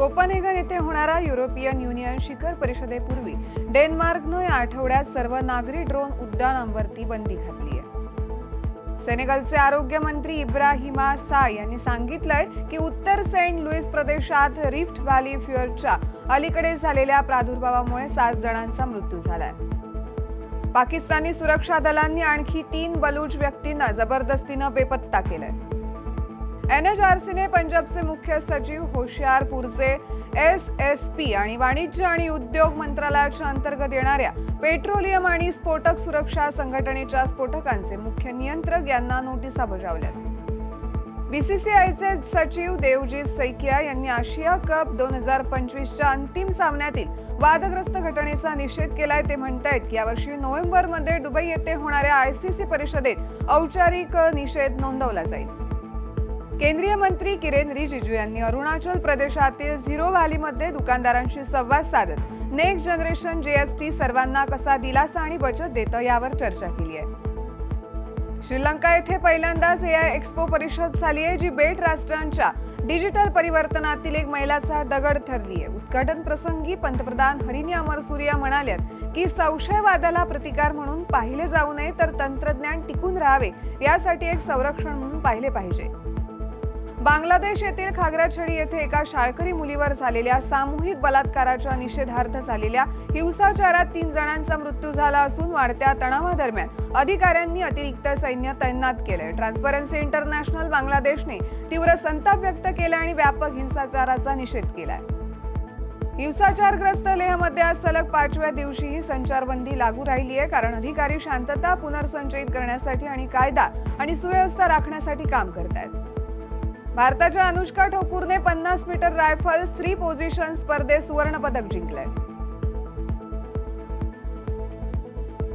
Copenhagen येथे होणारा European union शिखर परिषदेपूर्वी डेन्मार्कनं या आठवड्यात सर्व नागरी ड्रोन उड्डाणांवरती बंदी घातली आहे। सेनेगलचे आरोग्य मंत्री इब्राहिमा सा यांनी सांगितलंय की उत्तर सेंट लुईस प्रदेशात रिफ्ट व्हॅली फिअरच्या अलीकडे झालेल्या प्रादुर्भावामुळे 7 जणांचा मृत्यू झालाय। पाकिस्तानी सुरक्षा दलांनी आणखी 3 बलूच व्यक्तींना जबरदस्तीनं बेपत्ता केलंय। एनएचआरसीने पंजाबचे मुख्य सचिव होशियारपूरचे एसएसपी आणि वाणिज्य आणि उद्योग मंत्रालयाच्या अंतर्गत येणाऱ्या पेट्रोलियम आणि स्फोटक सुरक्षा संघटनेच्या स्फोटकांचे मुख्य नियंत्रक यांना नोटिसा बजावल्यात। बीसीसीआयचे सचिव देवजीत सैकिया यांनी आशिया कप 2025च्या अंतिम सामन्यातील वादग्रस्त घटनेचा निषेध केलाय। ते म्हणतायत की यावर्षी नोव्हेंबरमध्ये दुबई येथे होणाऱ्या आयसीसी परिषदेत औपचारिक निषेध नोंदवला जाईल। केंद्रीय मंत्री किरेन रिजिजू यांनी अरुणाचल प्रदेशातील झिरो व्हॅलीमध्ये दुकानदारांशी संवाद साधत नेक्स्ट जनरेशन जीएसटी सर्वांना कसा दिलासा आणि बचत देतं यावर चर्चा केली आहे। श्रीलंका येथे पहिल्यांदाच एआय एक्स्पो परिषद झाली आहे, जी बेट राष्ट्रांच्या डिजिटल परिवर्तनातील एक मैलाचा दगड ठरली आहे। उद्घाटन प्रसंगी पंतप्रधान हरिनी अमरसूरिया म्हणाल्यात की संशयवादाला प्रतिकार म्हणून पाहिले जाऊ नये, तर तंत्रज्ञान टिकून राहावे यासाठी एक संरक्षण म्हणून पाहिले पाहिजे। बांगलादेश येथील खाग्राछडी येथे एका शाळकरी मुलीवर झालेल्या सामूहिक बलात्काराच्या निषेधार्थ झालेल्या हिंसाचारात 3 जणांचा मृत्यू झाला असून वाढत्या तणावादरम्यान अधिकाऱ्यांनी अतिरिक्त सैन्य तैनात केले। ट्रान्सपरन्सी इंटरनॅशनल बांगलादेशने तीव्र संताप व्यक्त केला आणि व्यापक हिंसाचाराचा निषेध केलाय। हिंसाचारग्रस्त लेहमध्ये आज सलग 5व्या दिवशीही संचारबंदी लागू राहिली आहे, कारण अधिकारी शांतता पुनर्संचयित करण्यासाठी आणि कायदा आणि सुव्यवस्था राखण्यासाठी काम करतायत। भारताच्या अनुष्का ठाकूरने 50 मीटर रायफल 3 पोझिशन स्पर्धेत सुवर्ण पदक जिंकलंय।